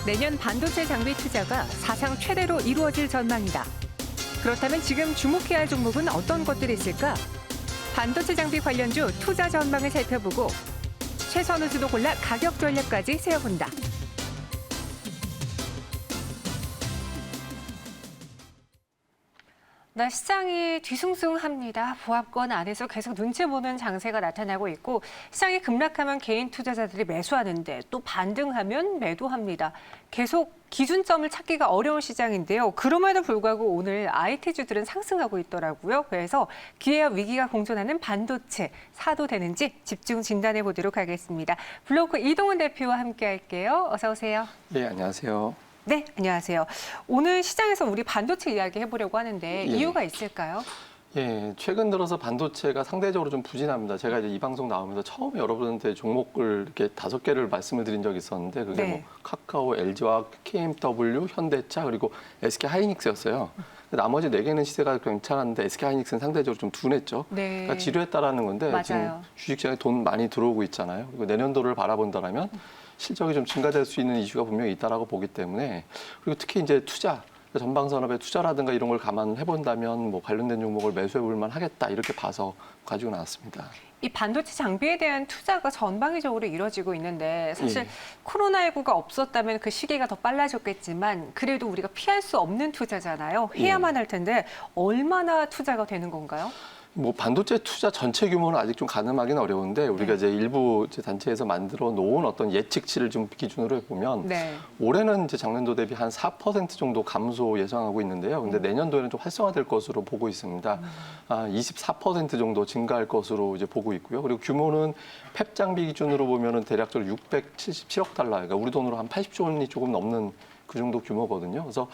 내년 반도체 장비 투자가 사상 최대로 이루어질 전망이다. 그렇다면 지금 주목해야 할 종목은 어떤 것들이 있을까? 반도체 장비 관련주 투자 전망을 살펴보고 최선우수도 골라 가격 전략까지 세워본다. 네, 시장이 뒤숭숭합니다. 보합권 안에서 계속 눈치 보는 장세가 나타나고 있고 시장이 급락하면 개인 투자자들이 매수하는데 또 반등하면 매도합니다. 계속 기준점을 찾기가 어려운 시장인데요. 그럼에도 불구하고 오늘 IT주들은 상승하고 있더라고요. 그래서 기회와 위기가 공존하는 반도체 사도 되는지 집중 진단해 보도록 하겠습니다. 블로그 이동훈 대표와 함께 할게요. 어서 오세요. 네, 안녕하세요. 네, 안녕하세요. 오늘 시장에서 우리 반도체 이야기 해보려고 하는데 이유가 있을까요? 예, 최근 들어서 반도체가 상대적으로 좀 부진합니다. 제가 이제 이 방송 나오면서 처음에 여러분한테 종목을 이렇게 5개를 말씀을 드린 적이 있었는데 그게 뭐 카카오, LG화학, KMW, 현대차 그리고 SK하이닉스였어요. 나머지 4개는 시세가 괜찮았는데 SK하이닉스는 상대적으로 좀 둔했죠. 그러니까 지루했다라는 건데 맞아요. 지금 주식시장에 돈 많이 들어오고 있잖아요. 그리고 내년도를 바라본다면 실적이 좀 증가될 수 있는 이슈가 분명히 있다라고 보기 때문에 그리고 특히 이제 투자 전방 산업의 투자라든가 이런 걸 감안해 본다면 뭐 관련된 종목을 매수해 볼 만하겠다 이렇게 봐서 가지고 나왔습니다. 이 반도체 장비에 대한 투자가 전방위적으로 이루어지고 있는데 사실 코로나19가 없었다면 그 시기가 더 빨라졌겠지만 그래도 우리가 피할 수 없는 투자잖아요. 해야만 할 텐데 얼마나 투자가 되는 건가요? 뭐 반도체 투자 전체 규모는 아직 좀 가늠하기는 어려운데 우리가 이제 일부 이제 단체에서 만들어 놓은 어떤 예측치를 좀 기준으로 해보면 올해는 이제 작년도 대비 한 4% 정도 감소 예상하고 있는데요. 근데 내년도에는 좀 활성화될 것으로 보고 있습니다. 24% 정도 증가할 것으로 이제 보고 있고요. 그리고 규모는 팹 장비 기준으로 보면은 대략적으로 677억 달러, 그러니까 우리 돈으로 한 80조 원이 조금 넘는 그 정도 규모거든요. 그래서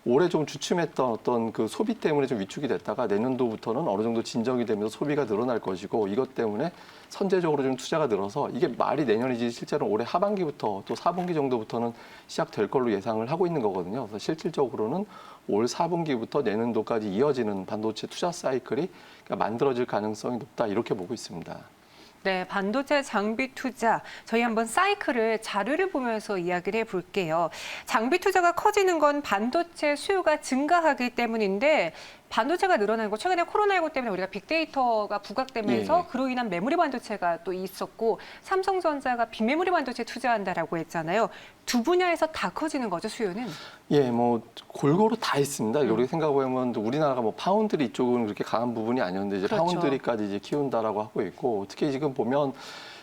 올해 좀 주춤했던 어떤 그 소비 때문에 좀 위축이 됐다가 내년도부터는 어느 정도 진정이 되면서 소비가 늘어날 것이고 이것 때문에 선제적으로 좀 투자가 늘어서 이게 말이 내년이지 실제로 올해 하반기부터 또 4분기 정도부터는 시작될 걸로 예상을 하고 있는 거거든요. 그래서 실질적으로는 올 4분기부터 내년도까지 이어지는 반도체 투자 사이클이 만들어질 가능성이 높다 이렇게 보고 있습니다. 네, 반도체 장비 투자. 저희 한번 사이클을 자료를 보면서 이야기를 해볼게요. 장비 투자가 커지는 건 반도체 수요가 증가하기 때문인데 반도체가 늘어나는 거 최근에 코로나19 때문에 우리가 빅데이터가 부각되면서 그로 인한 메모리 반도체가 또 있었고 삼성전자가 빅메모리 반도체 투자한다라고 했잖아요. 두 분야에서 다 커지는 거죠, 수요는? 예, 뭐 골고루 다 있습니다. 우리 생각해보면 우리나라가 뭐 파운드리 이쪽은 그렇게 강한 부분이 아니었는데 이제 파운드리까지 이제 키운다라고 하고 있고 특히 지금 보면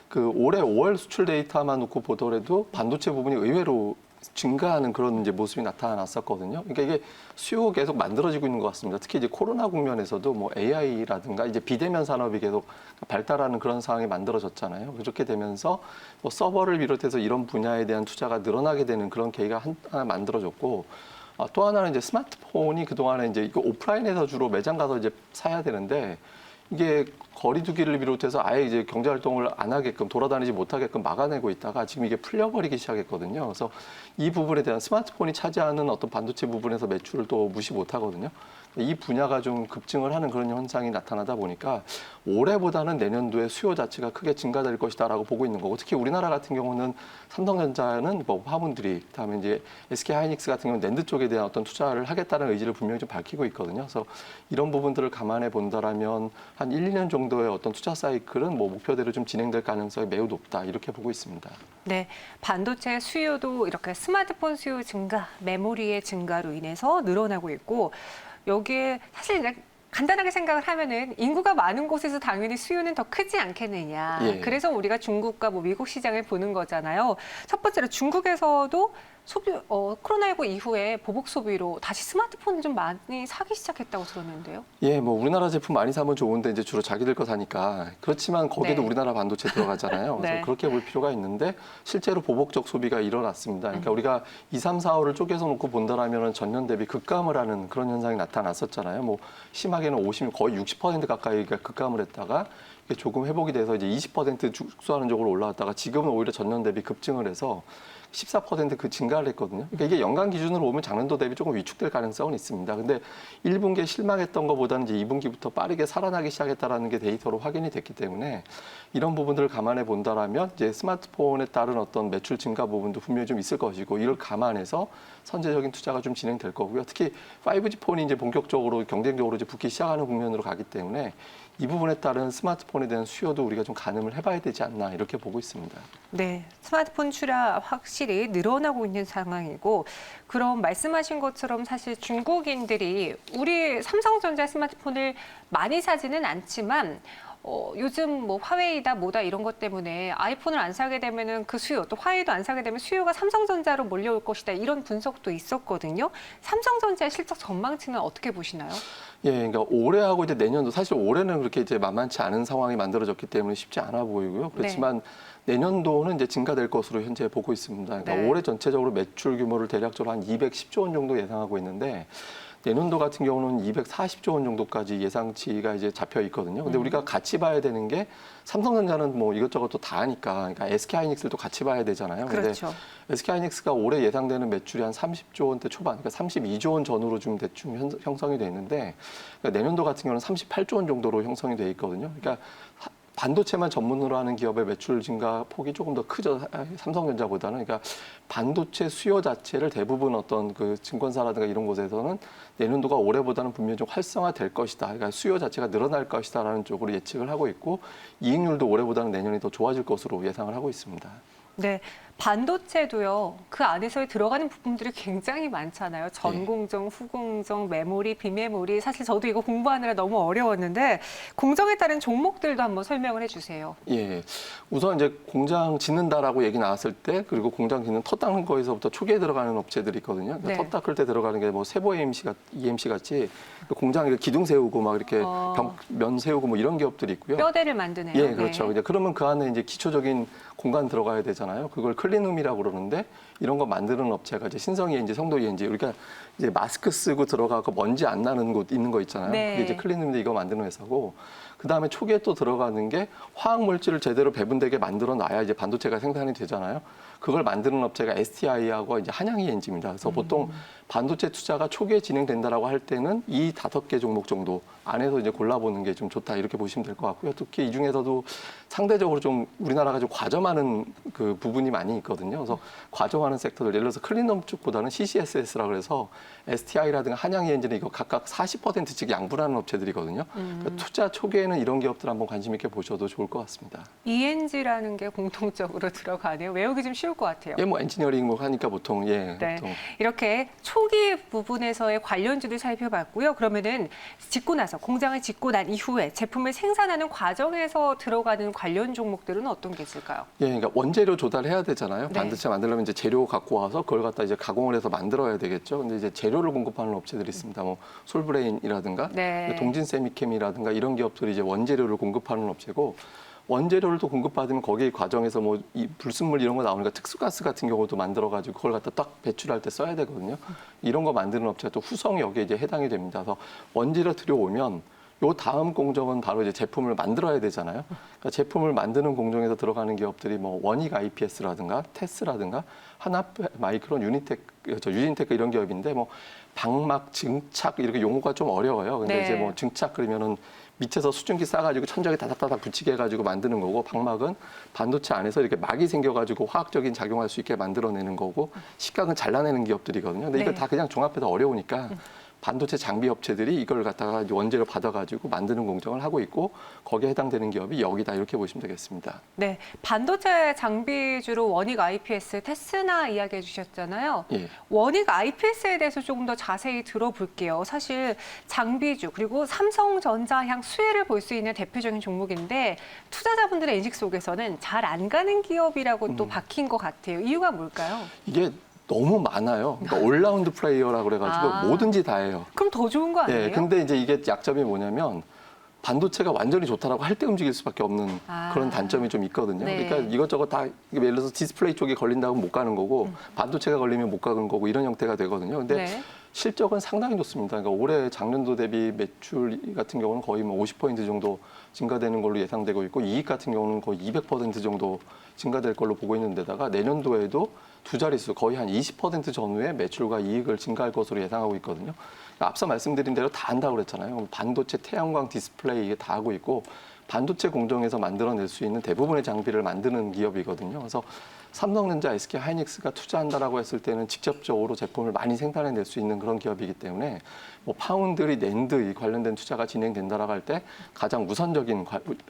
그 올해 5월 수출 데이터만 놓고 보더라도 반도체 부분이 의외로 증가하는 그런 이제 모습이 나타났었거든요. 그러니까 이게 수요가 계속 만들어지고 있는 것 같습니다. 특히 이제 코로나 국면에서도 뭐 AI라든가 이제 비대면 산업이 계속 발달하는 그런 상황이 만들어졌잖아요. 그렇게 되면서 뭐 서버를 비롯해서 이런 분야에 대한 투자가 늘어나게 되는 그런 계기가 하나 만들어졌고 또 하나는 이제 스마트폰이 그동안에 이제 이거 오프라인에서 주로 매장 가서 이제 사야 되는데 이게 거리두기를 비롯해서 아예 이제 경제 활동을 안 하게끔 돌아다니지 못하게끔 막아내고 있다가 지금 이게 풀려버리기 시작했거든요. 그래서 이 부분에 대한 스마트폰이 차지하는 어떤 반도체 부분에서 매출을 또 무시 못하거든요. 이 분야가 좀 급증을 하는 그런 현상이 나타나다 보니까 올해보다는 내년도에 수요 자체가 크게 증가될 것이다라고 보고 있는 거고 특히 우리나라 같은 경우는 삼성전자는 뭐 화분들이 그다음에 이제 SK하이닉스 같은 경우는 낸드 쪽에 대한 어떤 투자를 하겠다는 의지를 분명히 좀 밝히고 있거든요. 그래서 이런 부분들을 감안해 본다라면 한 1, 2년 정도의 어떤 투자 사이클은 뭐 목표대로 좀 진행될 가능성이 매우 높다 이렇게 보고 있습니다. 네, 반도체 수요도 이렇게 스마트폰 수요 증가, 메모리의 증가로 인해서 늘어나고 있고 여기에 사실 이제 간단하게 생각을 하면은 인구가 많은 곳에서 당연히 수요는 더 크지 않겠느냐. 그래서 우리가 중국과 뭐 미국 시장을 보는 거잖아요. 첫 번째로 중국에서도 소비, 코로나19 이후에 보복 소비로 다시 스마트폰을 좀 많이 사기 시작했다고 들었는데요. 예, 뭐 우리나라 제품 많이 사면 좋은데 이제 주로 자기들 거 사니까 그렇지만 거기도 우리나라 반도체 들어가잖아요. 그래서 그렇게 볼 필요가 있는데 실제로 보복적 소비가 일어났습니다. 그러니까 우리가 2, 3, 4, 5를 쪼개서 놓고 본다라면은 전년 대비 급감을 하는 그런 현상이 나타났었잖아요. 뭐 심하게는 50, 거의 60% 가까이가 급감을 했다가 조금 회복이 돼서 이제 20% 축소하는 쪽으로 올라왔다가 지금은 오히려 전년 대비 급증을 해서 14% 증가를 했거든요. 그러니까 이게 연간 기준으로 보면 작년도 대비 조금 위축될 가능성은 있습니다. 근데 1분기에 실망했던 것보다는 이제 2분기부터 빠르게 살아나기 시작했다라는 게 데이터로 확인이 됐기 때문에 이런 부분들을 감안해 본다라면 이제 스마트폰에 따른 어떤 매출 증가 부분도 분명히 좀 있을 것이고 이걸 감안해서 선제적인 투자가 좀 진행될 거고요. 특히 5G 폰이 이제 본격적으로 경쟁적으로 이제 붙기 시작하는 국면으로 가기 때문에 이 부분에 따른 스마트폰에 대한 수요도 우리가 좀 가늠을 해봐야 되지 않나 이렇게 보고 있습니다. 네, 스마트폰 출하 확실히 늘어나고 있는 상황이고 그럼 말씀하신 것처럼 사실 중국인들이 우리 삼성전자 스마트폰을 많이 사지는 않지만 요즘 뭐 화웨이다 뭐다 이런 것 때문에 아이폰을 안 사게 되면은 그 수요, 또 화웨이도 안 사게 되면 수요가 삼성전자로 몰려올 것이다 이런 분석도 있었거든요. 삼성전자의 실적 전망치는 어떻게 보시나요? 예, 그러니까 올해하고 이제 내년도 사실 올해는 그렇게 이제 만만치 않은 상황이 만들어졌기 때문에 쉽지 않아 보이고요. 그렇지만 내년도는 이제 증가될 것으로 현재 보고 있습니다. 그러니까 네. 올해 전체적으로 매출 규모를 대략적으로 한 210조 원 정도 예상하고 있는데 내년도 같은 경우는 240조 원 정도까지 예상치가 이제 잡혀 있거든요. 근데 우리가 같이 봐야 되는 게 삼성전자는 뭐 이것저것 또 다 하니까 그러니까 SK하이닉스도 같이 봐야 되잖아요. 그렇죠. SK하이닉스가 올해 예상되는 매출이 한 30조 원대 초반, 그러니까 32조 원 전후로 좀 대충 형성이 돼 있는데 그러니까 내년도 같은 경우는 38조 원 정도로 형성이 돼 있거든요. 그러니까 반도체만 전문으로 하는 기업의 매출 증가 폭이 조금 더 크죠. 삼성전자보다는. 그러니까 반도체 수요 자체를 대부분 어떤 그 증권사라든가 이런 곳에서는 내년도가 올해보다는 분명히 좀 활성화될 것이다. 그러니까 수요 자체가 늘어날 것이다라는 쪽으로 예측을 하고 있고 이익률도 올해보다는 내년이 더 좋아질 것으로 예상을 하고 있습니다. 네, 반도체도요. 그 안에서 들어가는 부품들이 굉장히 많잖아요. 전공정, 후공정, 메모리, 비메모리. 사실 저도 이거 공부하느라 너무 어려웠는데 공정에 따른 종목들도 한번 설명을 해주세요. 예, 우선 이제 공장 짓는다라고 얘기 나왔을 때 그리고 공장 짓는 터 닦는 거에서부터 초기에 들어가는 업체들이 있거든요. 그러니까 네. 터 닦을 때 들어가는 게 뭐 세보 EMC 같이 공장에 기둥 세우고 막 이렇게 면 세우고 뭐 이런 기업들이 있고요. 뼈대를 만드네요. 예, 그렇죠. 네. 이제 그러면 그 안에 이제 기초적인 공간 들어가야 되잖아요. 그걸 클린룸이라고 그러는데 이런 거 만드는 업체가 이제 신성ENG, 성도ENG. 그러니까 이제 마스크 쓰고 들어가고 먼지 안 나는 곳 있는 거 있잖아요. 네. 그게 이제 클린룸인데 이거 만드는 회사고. 그다음에 초기에 또 들어가는 게 화학 물질을 제대로 배분되게 만들어 놔야 이제 반도체가 생산이 되잖아요. 그걸 만드는 업체가 STI하고 이제 한양ENG입니다. 그래서 보통 반도체 투자가 초기에 진행된다라고 할 때는 이 5개 종목 정도 안에서 이제 골라보는 게 좀 좋다 이렇게 보시면 될 것 같고요. 특히 이 중에서도 상대적으로 좀 우리나라가 좀 과점하는 그 부분이 많이 있거든요. 그래서 과점하는 섹터들 예를 들어서 클린룸 쪽보다는 CCSS라 그래서 STI라든가 한양ENG는 이거 각각 40%씩 양분하는 업체들이거든요. 그러니까 투자 초기에는 이런 기업들 한번 관심 있게 보셔도 좋을 것 같습니다. ENG라는 게 공통적으로 들어가네요. 외우기 좀 쉬울 것 같아요. 예, 뭐 엔지니어링 뭐 하니까 보통 예. 네, 보통. 이렇게 초기 부분에서의 관련주를 살펴봤고요. 그러면은 짓고 나서 공장을 짓고 난 이후에 제품을 생산하는 과정에서 들어가는 관련 종목들은 어떤 게 있을까요? 예, 그러니까 원재료 조달해야 되잖아요. 네. 반도체 만들려면 이제 재료 갖고 와서 그걸 갖다 이제 가공을 해서 만들어야 되겠죠. 근데 이제 재료를 공급하는 업체들이 있습니다. 뭐 솔브레인이라든가 네. 동진세미캠이라든가 이런 기업들이 이제 원재료를 공급하는 업체고 원재료를 또 공급받으면 거기 과정에서 뭐 이 불순물 이런 거 나오니까 특수가스 같은 경우도 만들어가지고 그걸 갖다 딱 배출할 때 써야 되거든요. 이런 거 만드는 업체가 또 후성이 여기에 이제 해당이 됩니다. 그래서 원재료 들여오면 요 다음 공정은 바로 이제 제품을 만들어야 되잖아요. 그러니까 제품을 만드는 공정에서 들어가는 기업들이 뭐 원익 IPS라든가 테스라든가 하나마이크론, 유진테크 이런 기업인데 뭐 방막, 증착 이렇게 용어가 좀 어려워요. 근데 네. 이제 뭐 증착 그러면은 밑에서 수증기 싸가지고 천장에 다닥다닥 붙이게 해가지고 만드는 거고 방막은 반도체 안에서 이렇게 막이 생겨가지고 화학적인 작용할 수 있게 만들어내는 거고 식각은 잘라내는 기업들이거든요. 근데 이걸 네. 다 그냥 종합해서 어려우니까 반도체 장비 업체들이 이걸 갖다가 원재료 받아가지고 만드는 공정을 하고 있고 거기에 해당되는 기업이 여기다 이렇게 보시면 되겠습니다. 네, 반도체 장비주로 원익 IPS, 테스나 이야기해 주셨잖아요. 예. 원익 IPS에 대해서 조금 더 자세히 들어볼게요. 사실 장비주 그리고 삼성전자 향 수혜를 볼 수 있는 대표적인 종목인데 투자자분들의 인식 속에서는 잘 안 가는 기업이라고 또 박힌 것 같아요. 이유가 뭘까요? 이게 너무 많아요. 그러니까 올라운드 플레이어라 그래가지고 아. 뭐든지 다 해요. 그럼 더 좋은 거 아니에요? 예, 근데 이제 이게 약점이 뭐냐면 반도체가 완전히 좋다라고 할 때 움직일 수밖에 없는 아. 그런 단점이 좀 있거든요. 네. 그러니까 이것저것 다 예를 들어서 디스플레이 쪽에 걸린다고 못 가는 거고 반도체가 걸리면 못 가는 거고 이런 형태가 되거든요. 근데 네. 실적은 상당히 좋습니다. 그러니까 올해 작년도 대비 매출 같은 경우는 거의 뭐 50% 정도 증가되는 걸로 예상되고 있고 이익 같은 경우는 거의 200% 정도 증가될 걸로 보고 있는데다가 내년도에도 두 자릿수 거의 한 20% 전후의 매출과 이익을 증가할 것으로 예상하고 있거든요. 앞서 말씀드린 대로 다 한다고 그랬잖아요. 반도체, 태양광, 디스플레이 이게 다 하고 있고 반도체 공정에서 만들어낼 수 있는 대부분의 장비를 만드는 기업이거든요. 그래서 삼성전자, SK 하이닉스가 투자한다라고 했을 때는 직접적으로 제품을 많이 생산해낼 수 있는 그런 기업이기 때문에 뭐 파운드리, 낸드 이 관련된 투자가 진행된다라고 할 때 가장 우선적인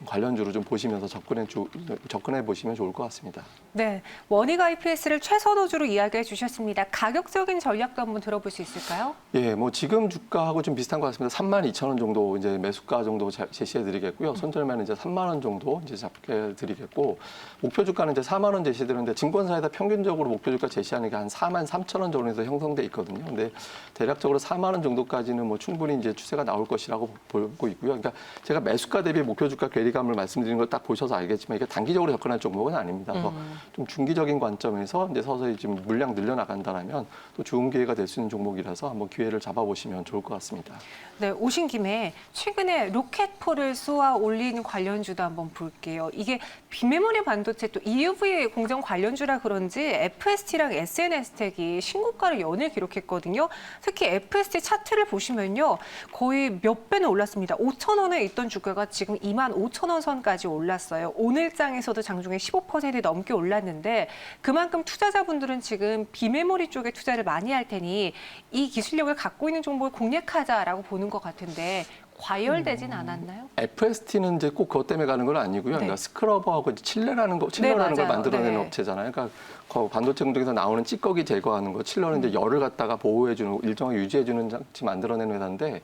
관련주로 좀 보시면서 접근해 보시면 좋을 것 같습니다. 네, 원익 IPS를 최선호주로 이야기해 주셨습니다. 가격적인 전략도 한번 들어볼 수 있을까요? 예, 뭐 지금 주가하고 좀 비슷한 것 같습니다. 32,000원 정도 이제 매수가 정도 제시해 드리겠고요. 손절매는 이제 3만 원 정도 이제 잡게 드리겠고 목표 주가는 이제 4만 원 제시해 드리는데 증권사에다 평균적으로 목표 주가 제시하는 게 한 4만 3천 원 정도에서 형성돼 있거든요. 근데 대략적으로 4만 원 정도까지는 뭐 충분히 이제 추세가 나올 것이라고 보고 있고요. 그러니까 제가 매수가 대비 목표 주가 괴리감을 말씀드리는 걸 딱 보셔서 알겠지만 이게 단기적으로 접근할 종목은 아닙니다. 그래서 좀 중기적인 관점에서 이제 서서히 지금 물량 늘려나간다라면 또 좋은 기회가 될 수 있는 종목이라서 한번 기회를 잡아보시면 좋을 것 같습니다. 네, 오신 김에 최근에 로켓포를 쏘아 올린 관련주도 한번 볼게요. 이게 비메모리 반도체 또 EUV 공정 관련주라 그런지 FST랑 SNS텍이 신고가를 연일 기록했거든요. 특히 FST 차트를 보시면요. 거의 몇 배는 올랐습니다. 5,000원에 있던 주가가 지금 25,000원 선까지 올랐어요. 오늘장에서도 장중에 15% 넘게 올랐는데 그만큼 투자자분들은 지금 비메모리 쪽에 투자를 많이 할 테니 이 기술력을 갖고 있는 종목을 공략하자라고 보는 것 같은데 과열되진 않았나요? FST는 이제 꼭 그것 때문에 가는 건 아니고요. 네. 그러니까 스크러버하고 칠러라는 걸 맞아요. 만들어내는 네. 업체잖아요. 그러니까 그 반도체 공정에서 나오는 찌꺼기 제거하는 거, 칠러는 이제 열을 갖다가 보호해주는 일정하게 유지해주는 장치 만들어내는 회사인데.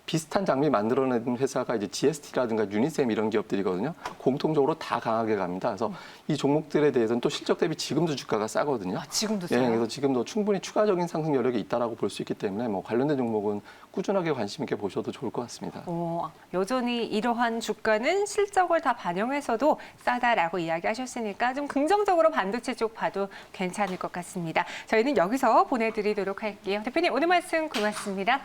비슷한 장비 만들어내는 회사가 이제 GST라든가 유니셈 이런 기업들이거든요. 공통적으로 다 강하게 갑니다. 그래서 이 종목들에 대해서는 또 실적 대비 지금도 주가가 싸거든요. 아, 지금도 예, 싸요? 그래서 지금도 충분히 추가적인 상승 여력이 있다라고 볼 수 있기 때문에 뭐 관련된 종목은 꾸준하게 관심 있게 보셔도 좋을 것 같습니다. 여전히 이러한 주가는 실적을 다 반영해서도 싸다라고 이야기하셨으니까 좀 긍정적으로 반도체 쪽 봐도 괜찮을 것 같습니다. 저희는 여기서 보내드리도록 할게요. 대표님 오늘 말씀 고맙습니다.